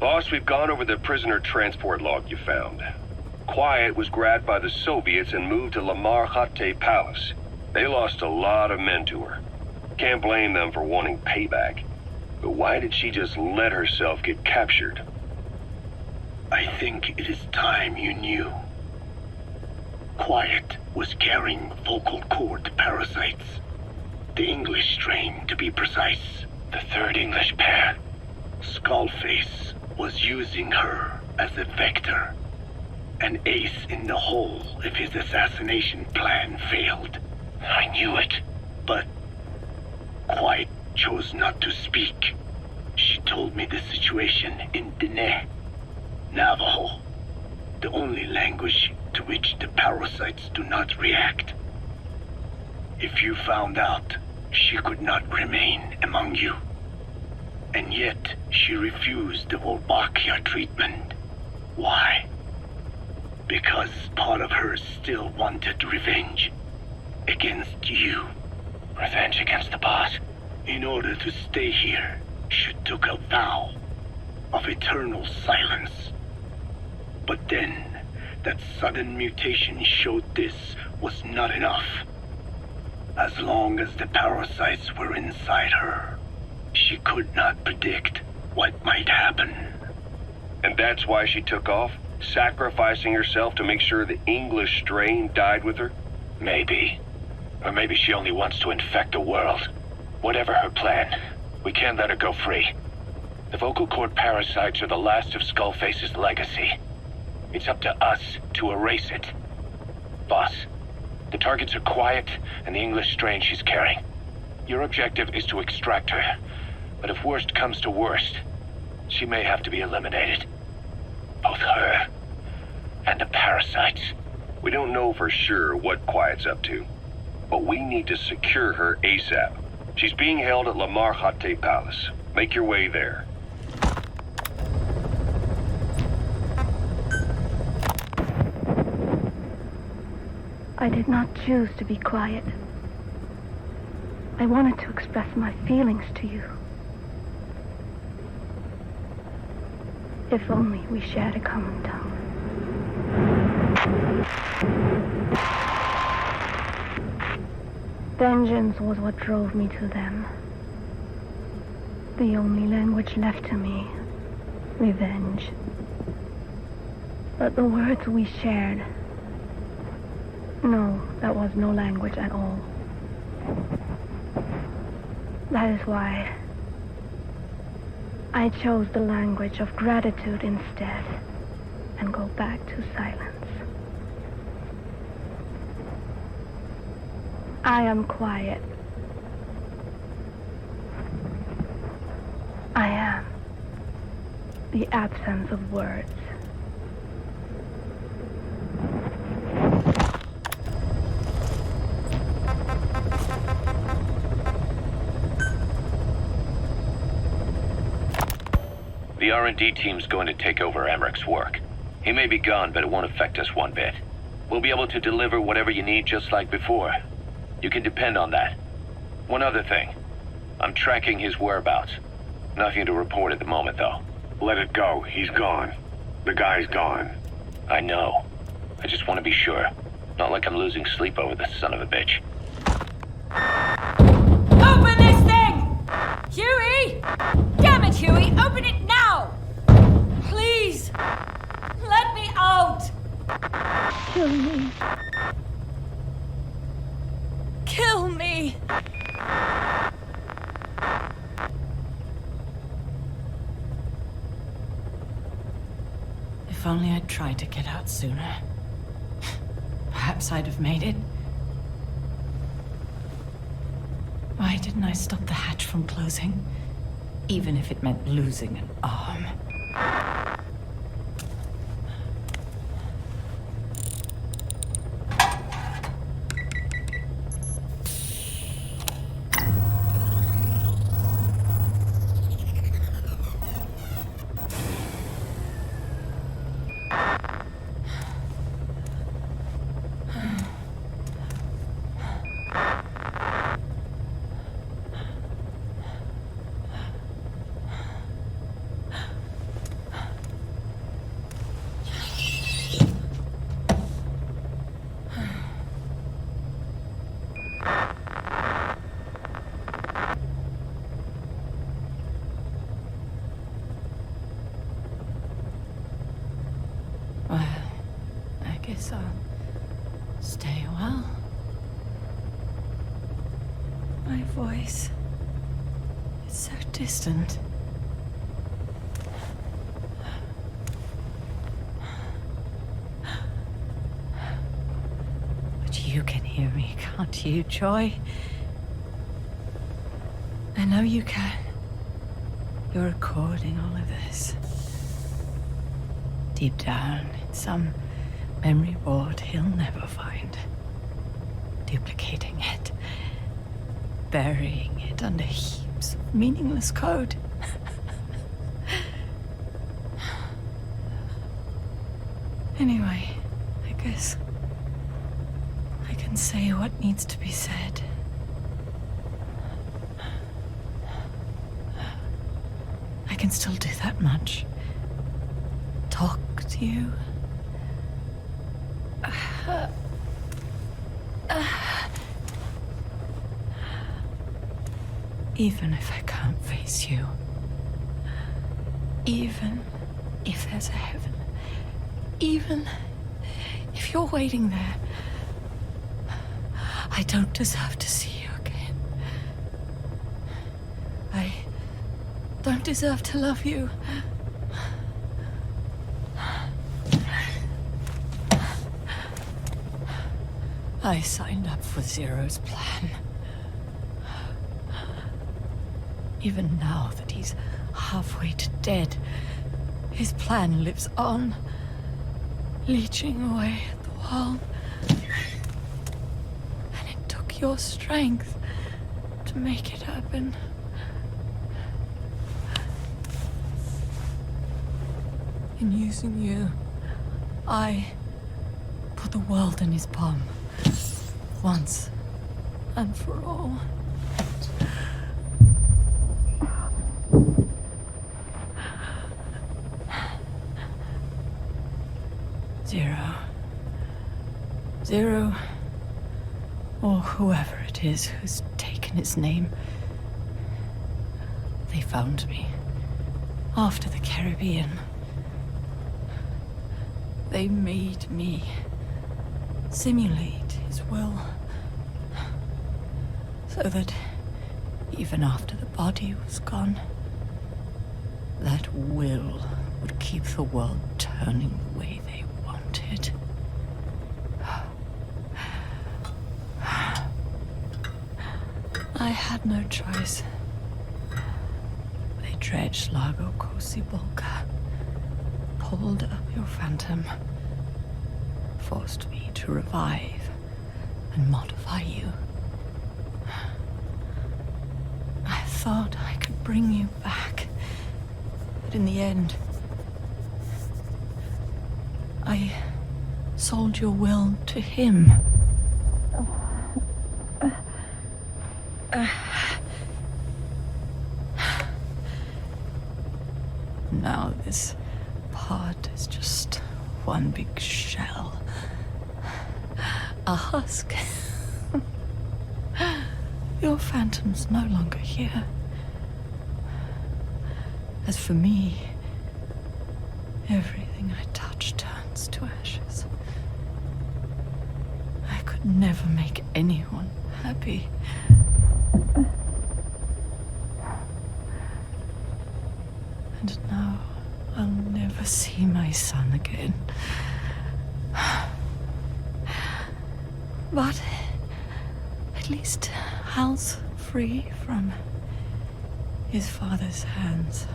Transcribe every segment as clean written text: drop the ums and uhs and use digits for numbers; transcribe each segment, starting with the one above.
Boss, we've gone over the prisoner transport log you found. Quiet was grabbed by the Soviets and moved to Lamar Khatte Palace. They lost a lot of men to her. Can't blame them for wanting payback. But why did she just let herself get captured? I think it is time you knew. Quiet was carrying vocal cord parasites. The English strain, to be precise. The third English pair. Skullface was using her as a vector. An ace in the hole if his assassination plan failed. I knew it. But Quiet chose not to speak. She told me the situation in Dene, Navajo, the only language to which the parasites do not react. If you found out, she could not remain among you. And yet, she refused the Wolbachia treatment. Why? Because part of her still wanted revenge. Against you. Revenge against the boss? In order to stay here, she took a vow of eternal silence. But then, that sudden mutation showed this was not enough. As long as the parasites were inside her, she could not predict what might happen. And that's why she took off? Sacrificing herself to make sure the English strain died with her? Maybe. Or maybe she only wants to infect the world. Whatever her plan, we can't let her go free. The vocal cord parasites are the last of Skullface's legacy. It's up to us to erase it. Boss, the targets are Quiet and the English strain she's carrying. Your objective is to extract her. But if worst comes to worst, she may have to be eliminated. Both her and the parasites. We don't know for sure what Quiet's up to, but we need to secure her ASAP. She's being held at Lamar Khatte Palace. Make your way there. I did not choose to be quiet. I wanted to express my feelings to you. If only we shared a common tongue. Vengeance was what drove me to them. The only language left to me, revenge. But the words we shared, no, that was no language at all. That is why I chose the language of gratitude instead and go back to silence. I am quiet. I am the absence of words. The R&D team's going to take over Emmerich's work. He may be gone, but it won't affect us one bit. We'll be able to deliver whatever you need just like before. You can depend on that. One other thing. I'm tracking his whereabouts. Nothing to report at the moment, though. Let it go. He's gone. The guy's gone. I know. I just want to be sure. Not like I'm losing sleep over this son of a bitch. Open this thing! Huey! Damn it, Huey! Open it now! Please! Let me out! Kill me. Kill me! If only I'd tried to get out sooner. Perhaps I'd have made it. Why didn't I stop the hatch from closing? Even if it meant losing an arm. guess I'll stay a while. My voice is so distant. But you can hear me, can't you, Joy? I know you can. You're recording all of this. Deep down in some memory board he'll never find. Duplicating it. Burying it under heaps of meaningless code. Anyway, I guess I can say what needs to be said. I can still do that much. Talk to you. Even if I can't face you. Even if there's a heaven. Even if you're waiting there. I don't deserve to see you again. I don't deserve to love you. I signed up for Zero's plan. Even now that he's halfway to dead, his plan lives on, leeching away at the world. And it took your strength to make it happen. In using you, I put the world in his palm. Once and for all. Zero, or whoever it is who's taken his name. They found me after the Caribbean. They made me simulate his will, so that even after the body was gone, that will would keep the world turning the way they wanted. I had no choice. They dredged Lago Cosibolca, pulled up your phantom, forced me to revive and modify you. I thought I could bring you back, but in the end, I sold your will to him. Now this part is just one big shell. A husk. Your phantom's no longer here. As for me, everything I touch turns to ashes. I could never make anyone happy. And now I'll never see my son again. But at least Hal's free from his father's hands.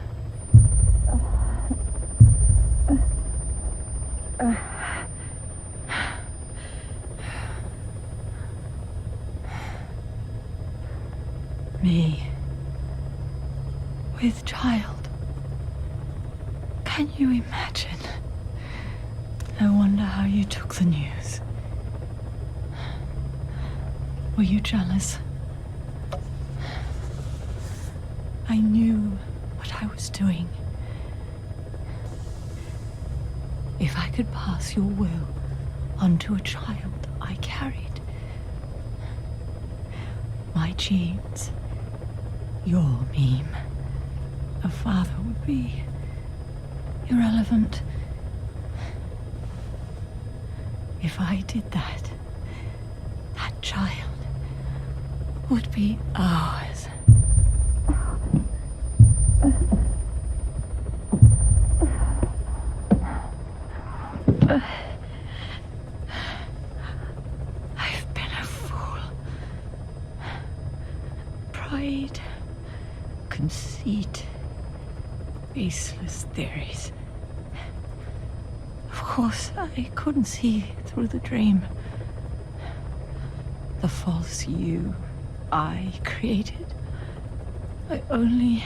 Me, with child. Can you imagine? I wonder how you took the news. Were you jealous? I knew what I was doing. If I could pass your will onto a child I carried, my genes, your meme, a father would be irrelevant. If I did that, that child would be ours. I've been a fool. Pride, conceit, baseless theories. Of course, I couldn't see through the dream. The false you I created. I only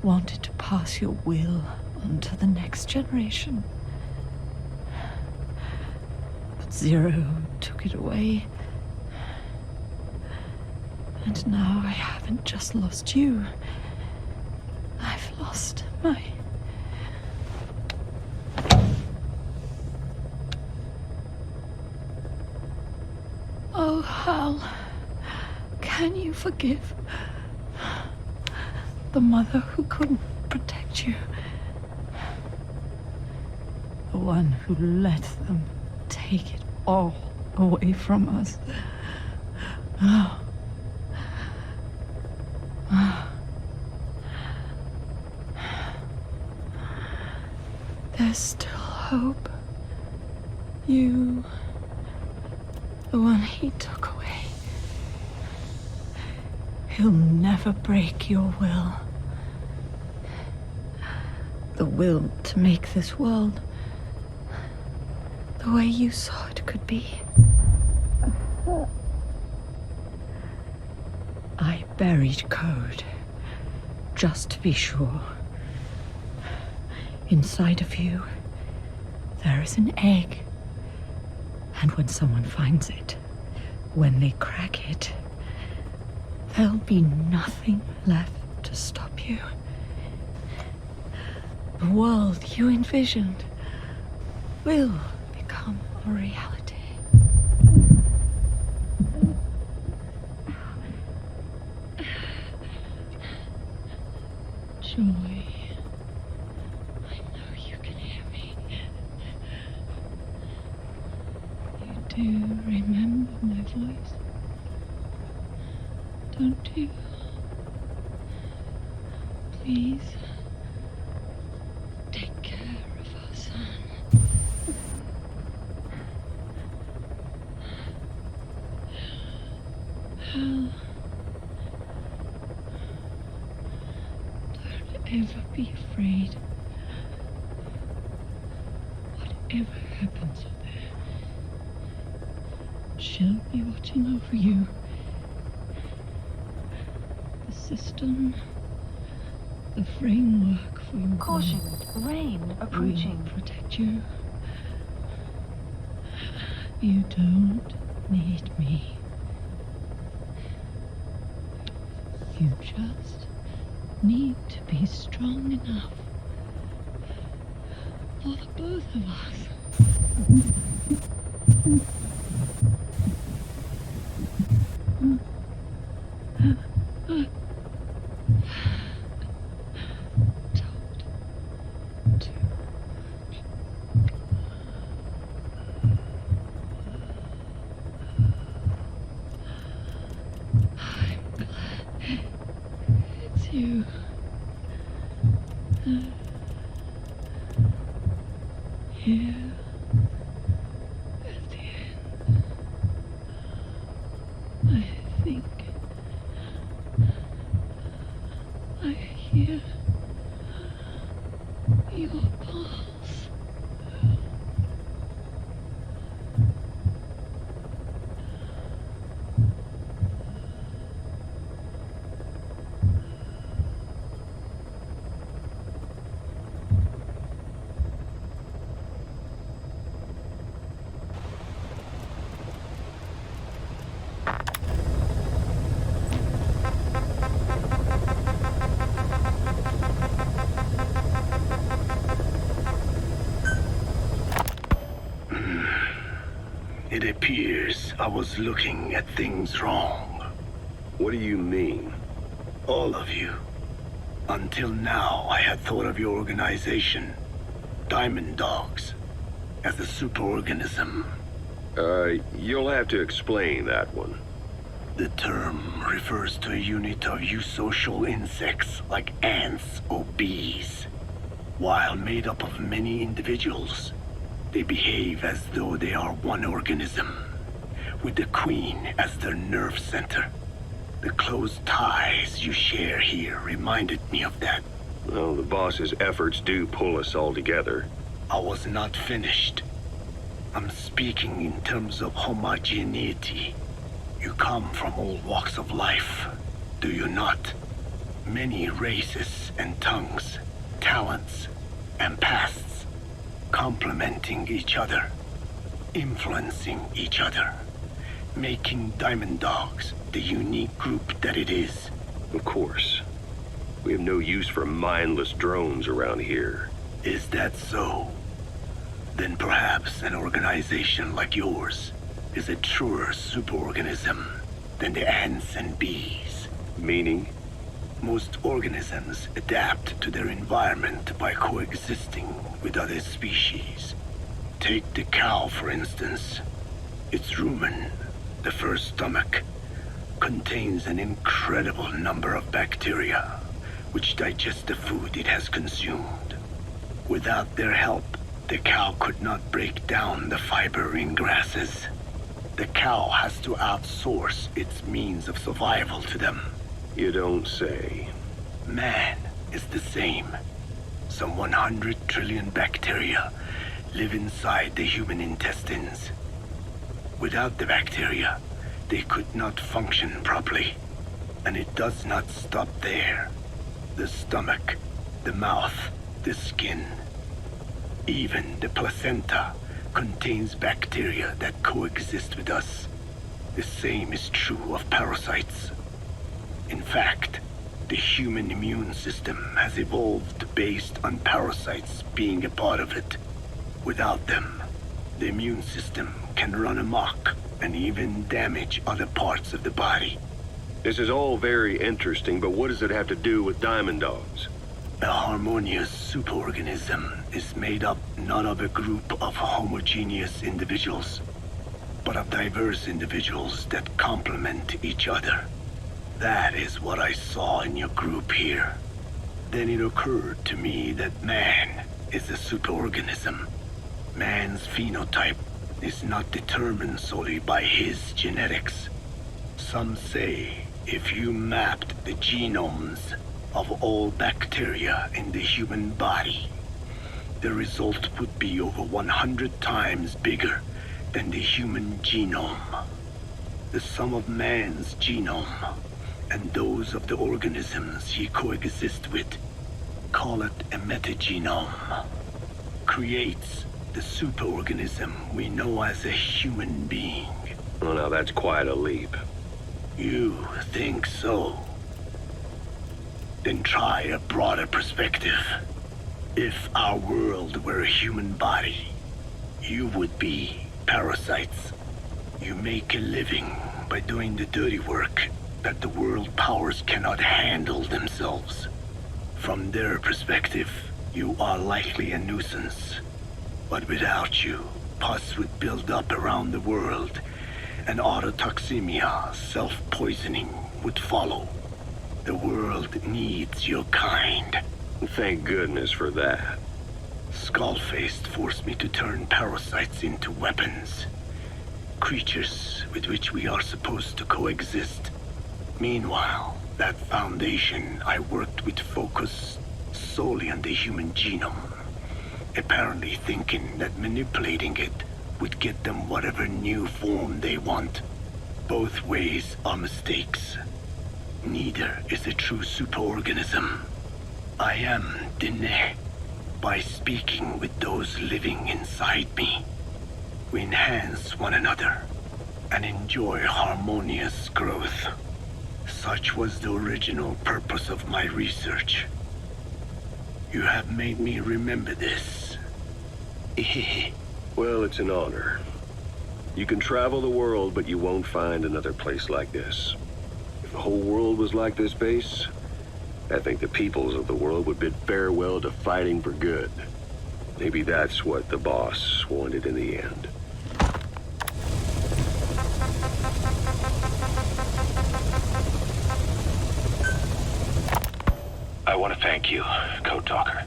wanted to pass your will on to the next generation. But Zero took it away. And now I haven't just lost you. I've lost my... Oh, Hal, can you forgive the mother who couldn't protect you? The one who let them take it all away from us. Oh. There's still hope. You, the one he took away. He'll never break your will. The will to make this world the way you saw it could be. I buried code, just to be sure. Inside of you, there is an egg. And when someone finds it, when they crack it, there'll be nothing left to stop you. The world you envisioned will become a reality. Joy. I know you can hear me. You do remember my voice, don't you? Please, take care of our son. Hal, don't ever be afraid. Whatever happens up there, she'll be watching over you. The system, the framework for your Caution, life rain approaching. will protect you. You don't need me. You just need to be strong enough for the both of us. You. Here at the end, I think I hear your pulse. It appears I was looking at things wrong. What do you mean? All of you. Until now, I had thought of your organization, Diamond Dogs, as a superorganism. You'll have to explain that one. The term refers to a unit of eusocial insects like ants or bees. While made up of many individuals, they behave as though they are one organism, with the queen as their nerve center. The close ties you share here reminded me of that. Well, the boss's efforts do pull us all together. I was not finished. I'm speaking in terms of homogeneity. You come from all walks of life, do you not? Many races and tongues, talents and pasts, complementing each other, influencing each other, making Diamond Dogs the unique group that it is. Of course. We have no use for mindless drones around here. Is that so? Then perhaps an organization like yours is a truer superorganism than the ants and bees. Meaning? Most organisms adapt to their environment by coexisting with other species. Take the cow, for instance. Its rumen, the first stomach, contains an incredible number of bacteria which digest the food it has consumed. Without their help, the cow could not break down the fiber in grasses. The cow has to outsource its means of survival to them. You don't say. Man is the same. Some 100 trillion bacteria live inside the human intestines. Without the bacteria, they could not function properly. And it does not stop there. The stomach, the mouth, the skin, even the placenta contains bacteria that coexist with us. The same is true of parasites. In fact, the human immune system has evolved based on parasites being a part of it. Without them, the immune system can run amok and even damage other parts of the body. This is all very interesting, but what does it have to do with Diamond Dogs? A harmonious superorganism is made up not of a group of homogeneous individuals, but of diverse individuals that complement each other. That is what I saw in your group here. Then it occurred to me that man is a superorganism. Man's phenotype is not determined solely by his genetics. Some say if you mapped the genomes of all bacteria in the human body, the result would be over 100 times bigger than the human genome. The sum of man's genome and those of the organisms he coexists with, call it a metagenome, creates the superorganism we know as a human being. Well, now that's quite a leap. You think so? Then try a broader perspective. If our world were a human body, you would be parasites. You make a living by doing the dirty work that the world powers cannot handle themselves. From their perspective, you are likely a nuisance. But without you, pus would build up around the world, and autotoxemia, self-poisoning, would follow. The world needs your kind. Thank goodness for that. Skull-faced forced me to turn parasites into weapons. Creatures with which we are supposed to coexist. Meanwhile, that foundation I worked with focused solely on the human genome, apparently thinking that manipulating it would get them whatever new form they want. Both ways are mistakes. Neither is a true superorganism. I am Dine. By speaking with those living inside me, we enhance one another and enjoy harmonious growth. Such was the original purpose of my research. You have made me remember this. Well, it's an honor. You can travel the world, but you won't find another place like this. If the whole world was like this base, I think the peoples of the world would bid farewell to fighting for good. Maybe that's what the boss wanted in the end. want to thank you, Code Talker.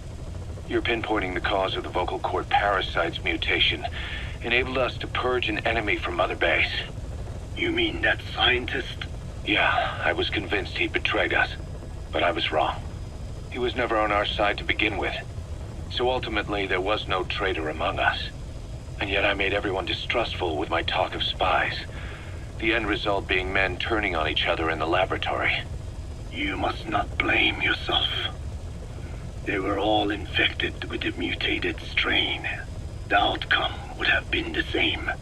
Your pinpointing the cause of the vocal cord parasite's mutation enabled us to purge an enemy from Mother Base. You mean that scientist? Yeah, I was convinced he betrayed us, but I was wrong. He was never on our side to begin with, so ultimately there was no traitor among us. And yet I made everyone distrustful with my talk of spies, the end result being men turning on each other in the laboratory. You must not blame yourself. They were all infected with the mutated strain. The outcome would have been the same.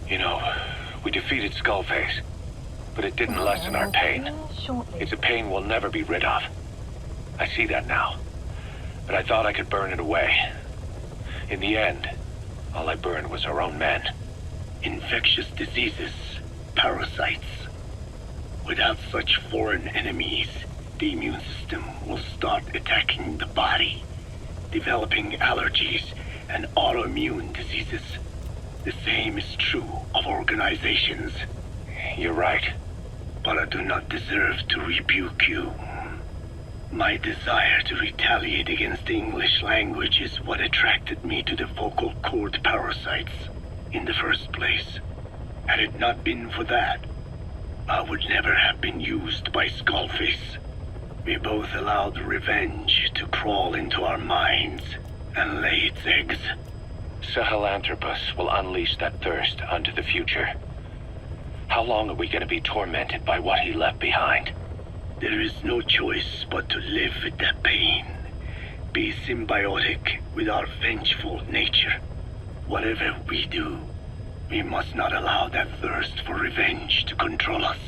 You know, we defeated Skullface, but it didn't lessen our pain. It's a pain we'll never be rid of. I see that now, but I thought I could burn it away. In the end, all I burned was our own men. Infectious diseases, parasites. Without such foreign enemies, the immune system will start attacking the body, developing allergies and autoimmune diseases. The same is true of organizations. You're right. But I do not deserve to rebuke you. My desire to retaliate against the English language is what attracted me to the vocal cord parasites in the first place. Had it not been for that, I would never have been used by Skullface. We both allowed revenge to crawl into our minds and lay its eggs. Sahelanthropus will unleash that thirst onto the future. How long are we going to be tormented by what he left behind? There is no choice but to live with that pain. Be symbiotic with our vengeful nature. Whatever we do, we must not allow that thirst for revenge to control us.